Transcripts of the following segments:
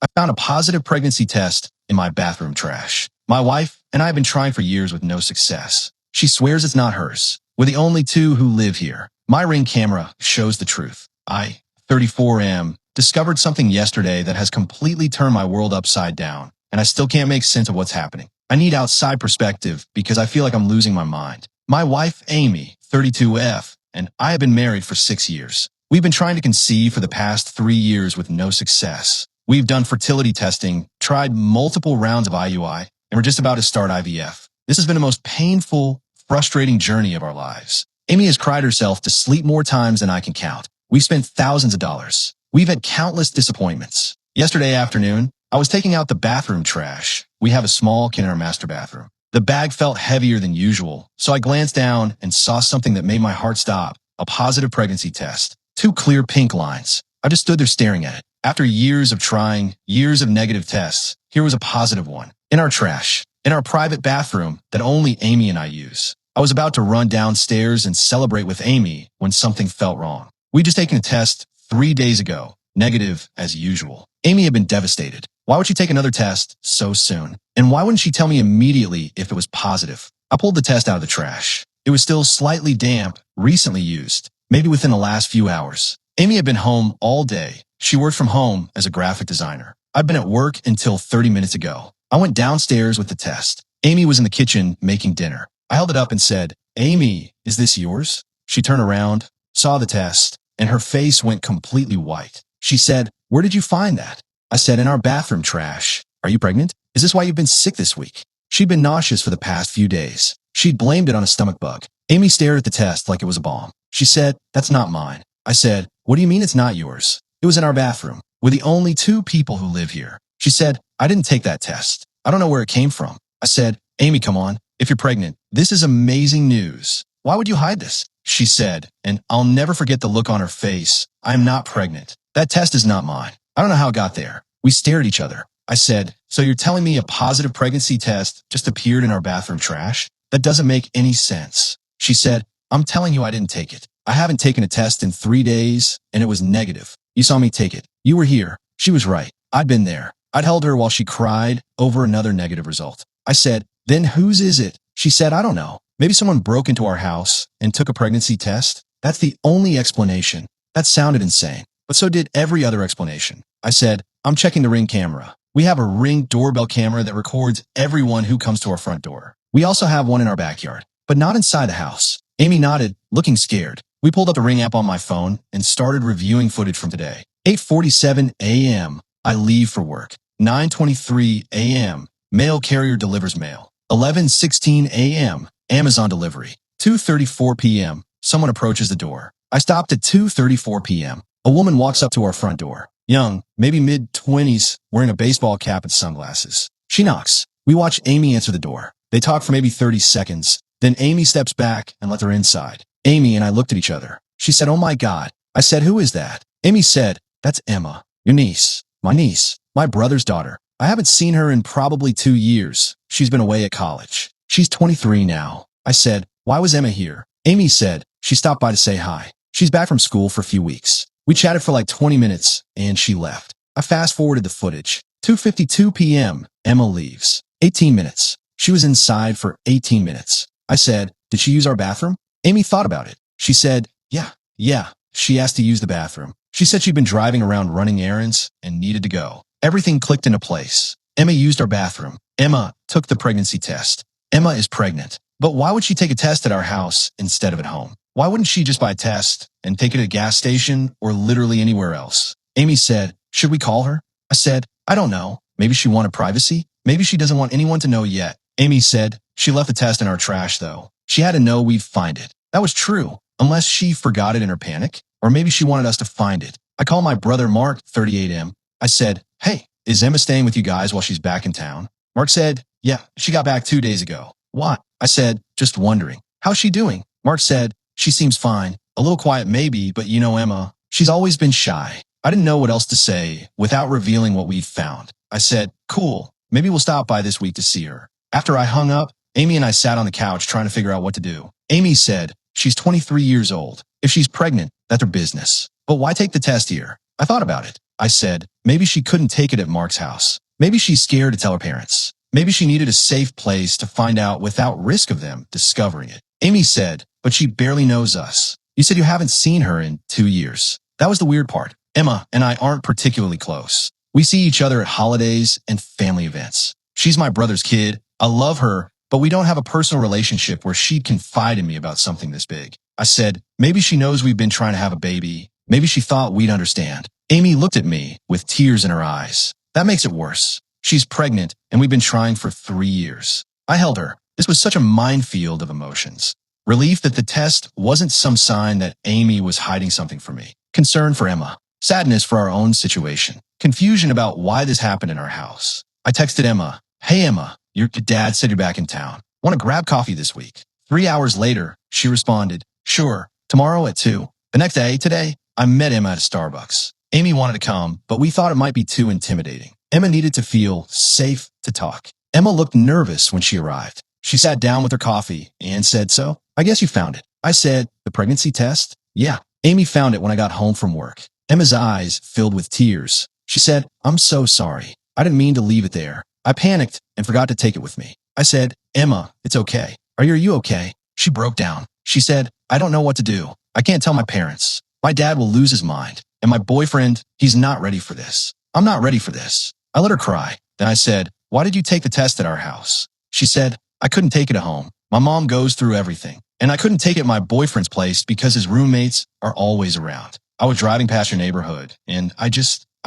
I found a positive pregnancy test in my bathroom trash. My wife and I have been trying for years with no success. She swears it's not hers. We're the only two who live here. My Ring camera shows the truth. I, 34 am, discovered something yesterday that has completely turned my world upside down, and I still can't make sense of what's happening. I need outside perspective because I feel like I'm losing my mind. My wife, Amy, 32F, and I have been married for 6 years. We've been trying to conceive for the past 3 years with no success. We've done fertility testing, tried multiple rounds of IUI, and we're just about to start IVF. This has been the most painful, frustrating journey of our lives. Amy has cried herself to sleep more times than I can count. We've spent thousands of dollars. We've had countless disappointments. Yesterday afternoon, I was taking out the bathroom trash. We have a small kid in our master bathroom. The bag felt heavier than usual, so I glanced down and saw something that made my heart stop. A positive pregnancy test. 2 clear pink lines. I just stood there staring at it. After years of trying, years of negative tests, here was a positive one. In our trash. In our private bathroom that only Amy and I use. I was about to run downstairs and celebrate with Amy when something felt wrong. We'd just taken a test 3 days ago. Negative as usual. Amy had been devastated. Why would she take another test so soon? And why wouldn't she tell me immediately if it was positive? I pulled the test out of the trash. It was still slightly damp, recently used, maybe within the last few hours. Amy had been home all day. She worked from home as a graphic designer. I'd been at work until 30 minutes ago. I went downstairs with the test. Amy was in the kitchen making dinner. I held it up and said, "Amy, is this yours?" She turned around, saw the test, and her face went completely white. She said, "Where did you find that?" I said, "In our bathroom trash." "Are you pregnant? Is this why you've been sick this week?" She'd been nauseous for the past few days. She'd blamed it on a stomach bug. Amy stared at the test like it was a bomb. She said, "That's not mine." I said, "What do you mean it's not yours?" "It was in our bathroom. We're the only 2 people who live here." She said, "I didn't take that test. I don't know where it came from." I said, "Amy, come on. If you're pregnant, this is amazing news. Why would you hide this?" She said, and I'll never forget the look on her face, "I'm not pregnant. That test is not mine. I don't know how it got there." We stared at each other. I said, "So you're telling me a positive pregnancy test just appeared in our bathroom trash? That doesn't make any sense." She said, "I'm telling you I didn't take it. I haven't taken a test in 3 days, and it was negative. You saw me take it. You were here." She was right. I'd been there. I'd held her while she cried over another negative result. I said, "Then whose is it?" She said, "I don't know. Maybe someone broke into our house and took a pregnancy test. That's the only explanation." That sounded insane, but so did every other explanation. I said, "I'm checking the Ring camera. We have a Ring doorbell camera that records everyone who comes to our front door. We also have one in our backyard, but not inside the house." Amy nodded, looking scared. We pulled up the Ring app on my phone and started reviewing footage from today. 8:47 a.m. I leave for work. 9:23 a.m. Mail carrier delivers mail. 11:16 a.m. Amazon delivery. 2:34 p.m. Someone approaches the door. I stopped at 2:34 p.m. A woman walks up to our front door. Young, maybe mid-20s, wearing a baseball cap and sunglasses. She knocks. We watch Amy answer the door. They talk for maybe 30 seconds. Then Amy steps back and lets her inside. Amy and I looked at each other. She said, "Oh my God." I said, "Who is that?" Amy said, "That's Emma, your niece." "My niece? My brother's daughter. I haven't seen her in probably 2 years. She's been away at college. She's 23 now." I said, "Why was Emma here?" Amy said, "She stopped by to say hi. She's back from school for a few weeks." We chatted for like 20 minutes, and she left. I fast-forwarded the footage. 2:52 p.m. Emma leaves. 18 minutes. She was inside for 18 minutes. I said, "Did she use our bathroom?" Amy thought about it. She said, Yeah. She asked to use the bathroom. She said she'd been driving around running errands and needed to go. Everything clicked into place. Emma used our bathroom. Emma took the pregnancy test. Emma is pregnant. But why would she take a test at our house instead of at home? Why wouldn't she just buy a test and take it at a gas station or literally anywhere else? Amy said, "Should we call her?" I said, "I don't know. Maybe she wanted privacy. Maybe she doesn't want anyone to know yet." Amy said, "She left the test in our trash, though. She had to know we'd find it." That was true, unless she forgot it in her panic, or maybe she wanted us to find it. I called my brother Mark, 38M. I said, "Hey, is Emma staying with you guys while she's back in town?" Mark said, "Yeah, she got back 2 days ago." "What?" I said, "Just wondering. How's she doing?" Mark said, "She seems fine. A little quiet maybe, but you know Emma. She's always been shy." I didn't know what else to say without revealing what we'd found. I said, "Cool. Maybe we'll stop by this week to see her." After I hung up, Amy and I sat on the couch trying to figure out what to do. Amy said, "She's 23 years old. If she's pregnant, that's her business. But why take the test here?" I thought about it. I said, Maybe she couldn't take it at Mark's house. Maybe she's scared to tell her parents. Maybe she needed a safe place to find out without risk of them discovering it. Amy said, but she barely knows us. You said you haven't seen her in 2 years. That was the weird part. Emma and I aren't particularly close. We see each other at holidays and family events. She's my brother's kid. I love her, but we don't have a personal relationship where she'd confide in me about something this big. I said, maybe she knows we've been trying to have a baby. Maybe she thought we'd understand. Amy looked at me with tears in her eyes. That makes it worse. She's pregnant, and we've been trying for 3 years. I held her. This was such a minefield of emotions. Relief that the test wasn't some sign that Amy was hiding something from me. Concern for Emma. Sadness for our own situation. Confusion about why this happened in our house. I texted Emma, "Hey Emma, your dad said you're back in town. Want to grab coffee this week?" 3 hours later, she responded, "Sure, tomorrow at 2. The next day, today, I met Emma at a Starbucks. Amy wanted to come, but we thought it might be too intimidating. Emma needed to feel safe to talk. Emma looked nervous when she arrived. She sat down with her coffee and said, "So, I guess you found it." I said, "The pregnancy test?" "Yeah." Amy found it when I got home from work. Emma's eyes filled with tears. She said, "I'm so sorry. I didn't mean to leave it there. I panicked and forgot to take it with me." I said, "Emma, it's okay. Are you okay?" She broke down. She said, "I don't know what to do. I can't tell my parents. My dad will lose his mind. And my boyfriend, he's not ready for this. I'm not ready for this." I let her cry. Then I said, "Why did you take the test at our house?" She said, "I couldn't take it at home. My mom goes through everything. And I couldn't take it at my boyfriend's place because his roommates are always around. I was driving past your neighborhood, and I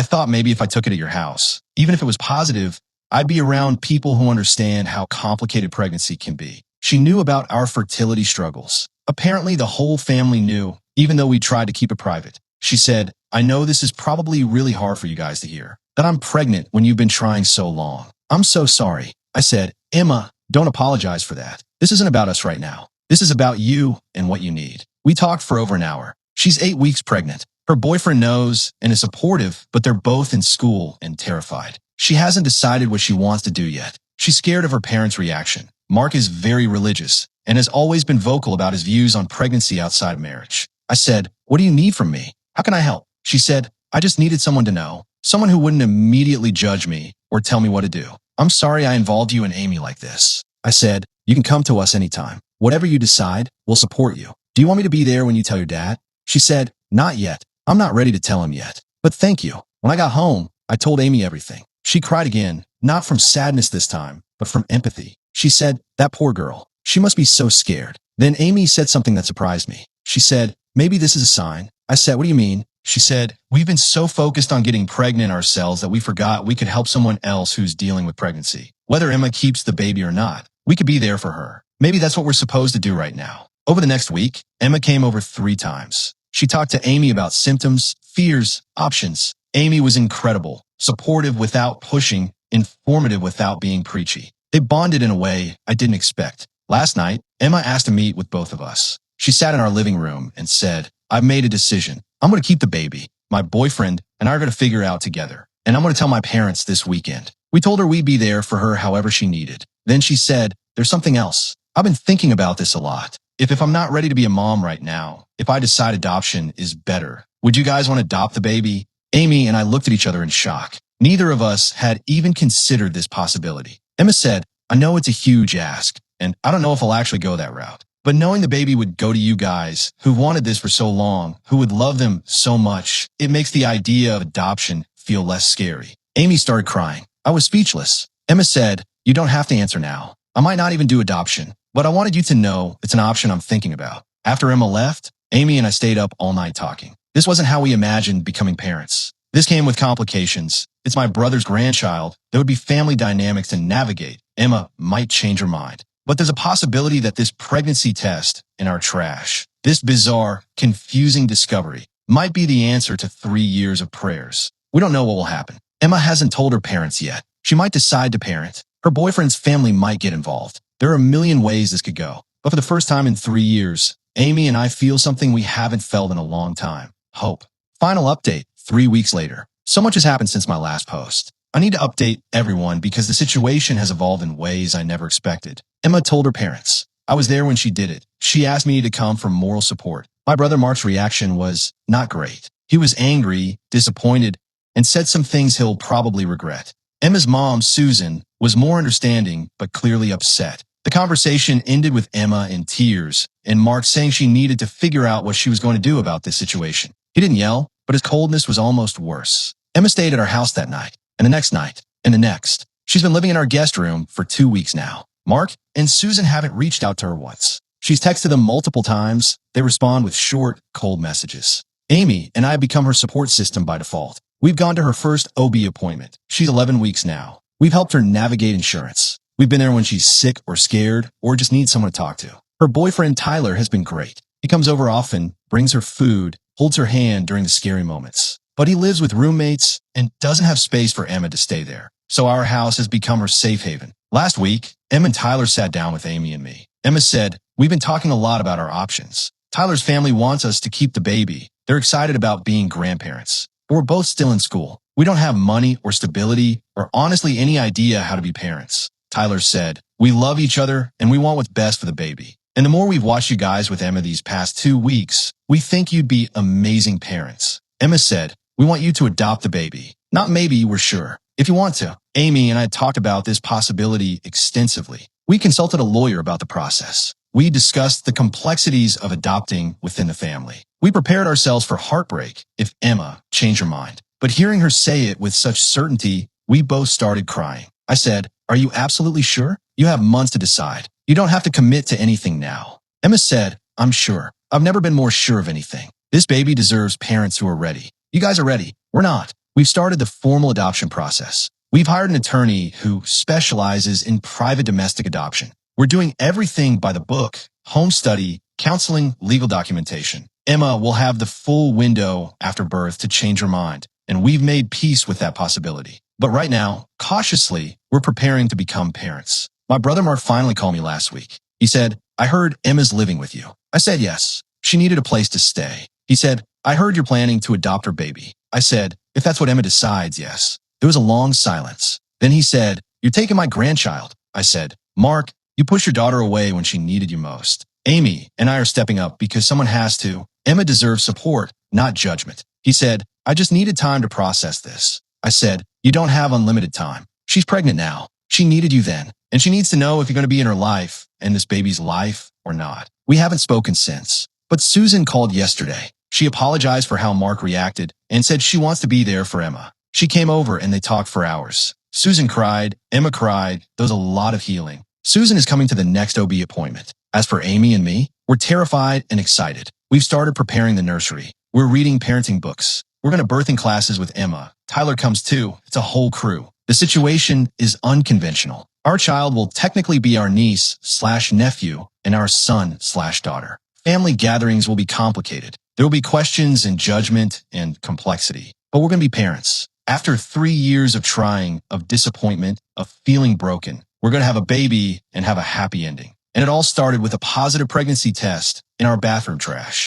thought maybe if I took it at your house, even if it was positive, I'd be around people who understand how complicated pregnancy can be." She knew about our fertility struggles. Apparently, the whole family knew, even though we tried to keep it private. She said, "I know this is probably really hard for you guys to hear, that I'm pregnant when you've been trying so long. I'm so sorry." I said, "Emma, don't apologize for that. This isn't about us right now. This is about you and what you need." We talked for over an hour. She's 8 weeks pregnant. Her boyfriend knows and is supportive, but they're both in school and terrified. She hasn't decided what she wants to do yet. She's scared of her parents' reaction. Mark is very religious and has always been vocal about his views on pregnancy outside of marriage. I said, "What do you need from me? How can I help?" She said, "I just needed someone to know, someone who wouldn't immediately judge me or tell me what to do. I'm sorry I involved you and Amy like this." I said, "You can come to us anytime. Whatever you decide, we'll support you. Do you want me to be there when you tell your dad?" She said, "Not yet. I'm not ready to tell him yet. But thank you." When I got home, I told Amy everything. She cried again, not from sadness this time, but from empathy. She said, "That poor girl. She must be so scared." Then Amy said something that surprised me. She said, "Maybe this is a sign." I said, "What do you mean?" She said, "We've been so focused on getting pregnant ourselves that we forgot we could help someone else who's dealing with pregnancy. Whether Emma keeps the baby or not, we could be there for her. Maybe that's what we're supposed to do right now." Over the next week, Emma came over 3 times. She talked to Amy about symptoms, fears, options. Amy was incredible, supportive without pushing, informative without being preachy. They bonded in a way I didn't expect. Last night, Emma asked to meet with both of us. She sat in our living room and said, "I've made a decision. I'm going to keep the baby. My boyfriend and I are going to figure it out together. And I'm going to tell my parents this weekend." We told her we'd be there for her however she needed. Then she said, "There's something else. I've been thinking about this a lot. If I'm not ready to be a mom right now, if I decide adoption is better, would you guys want to adopt the baby?" Amy and I looked at each other in shock. Neither of us had even considered this possibility. Emma said, "I know it's a huge ask, and I don't know if I'll actually go that route. But knowing the baby would go to you guys, who wanted this for so long, who would love them so much, it makes the idea of adoption feel less scary." Amy started crying. I was speechless. Emma said, "You don't have to answer now. I might not even do adoption, but I wanted you to know it's an option I'm thinking about." After Emma left, Amy and I stayed up all night talking. This wasn't how we imagined becoming parents. This came with complications. It's my brother's grandchild. There would be family dynamics to navigate. Emma might change her mind. But there's a possibility that this pregnancy test in our trash, this bizarre, confusing discovery, might be the answer to 3 years of prayers. We don't know what will happen. Emma hasn't told her parents yet. She might decide to parent. Her boyfriend's family might get involved. There are a million ways this could go. But for the first time in 3 years, Amy and I feel something we haven't felt in a long time. Hope. Final update, 3 weeks later. So much has happened since my last post. I need to update everyone because the situation has evolved in ways I never expected. Emma told her parents. I was there when she did it. She asked me to come for moral support. My brother Mark's reaction was not great. He was angry, disappointed, and said some things he'll probably regret. Emma's mom, Susan, was more understanding but clearly upset. The conversation ended with Emma in tears and Mark saying she needed to figure out what she was going to do about this situation. He didn't yell, but his coldness was almost worse. Emma stayed at our house that night, and the next night, and the next. She's been living in our guest room for 2 weeks now. Mark and Susan haven't reached out to her once. She's texted them multiple times. They respond with short, cold messages. Amy and I have become her support system by default. We've gone to her first OB appointment. She's 11 weeks now. We've helped her navigate insurance. We've been there when she's sick or scared or just needs someone to talk to. Her boyfriend, Tyler, has been great. He comes over often, brings her food, holds her hand during the scary moments. But he lives with roommates and doesn't have space for Emma to stay there. So our house has become her safe haven. Last week, Emma and Tyler sat down with Amy and me. Emma said, "We've been talking a lot about our options. Tyler's family wants us to keep the baby. They're excited about being grandparents. But we're both still in school. We don't have money or stability or honestly any idea how to be parents." Tyler said, "We love each other and we want what's best for the baby. And the more we've watched you guys with Emma these past 2 weeks, we think you'd be amazing parents." Emma said, "We want you to adopt the baby. Not maybe, we're sure. If you want to." Amy and I talked about this possibility extensively. We consulted a lawyer about the process. We discussed the complexities of adopting within the family. We prepared ourselves for heartbreak if Emma changed her mind. But hearing her say it with such certainty, we both started crying. I said, "Are you absolutely sure? You have months to decide. You don't have to commit to anything now." Emma said, "I'm sure. I've never been more sure of anything. This baby deserves parents who are ready. You guys are ready. We're not." We've started the formal adoption process. We've hired an attorney who specializes in private domestic adoption. We're doing everything by the book: home study, counseling, legal documentation. Emma will have the full window after birth to change her mind, and we've made peace with that possibility. But right now, cautiously, we're preparing to become parents. My brother Mark finally called me last week. He said, "I heard Emma's living with you." I said yes. She needed a place to stay. He said, "I heard you're planning to adopt her baby." I said, "If that's what Emma decides, yes." There was a long silence. Then he said, "You're taking my grandchild." I said, "Mark, you pushed your daughter away when she needed you most. Amy and I are stepping up because someone has to. Emma deserves support, not judgment." He said, "I just needed time to process this." I said, "You don't have unlimited time. She's pregnant now. She needed you then, and she needs to know if you're going to be in her life and this baby's life or not." We haven't spoken since. But Susan called yesterday. She apologized for how Mark reacted and said she wants to be there for Emma. She came over and they talked for hours. Susan cried. Emma cried. There was a lot of healing. Susan is coming to the next OB appointment. As for Amy and me, we're terrified and excited. We've started preparing the nursery. We're reading parenting books. We're going to birthing classes with Emma. Tyler comes too. It's a whole crew. The situation is unconventional. Our child will technically be our niece/nephew and our son/daughter. Family gatherings will be complicated. There will be questions and judgment and complexity. But we're going to be parents. After 3 years of trying, of disappointment, of feeling broken, we're going to have a baby and have a happy ending. And it all started with a positive pregnancy test in our bathroom trash.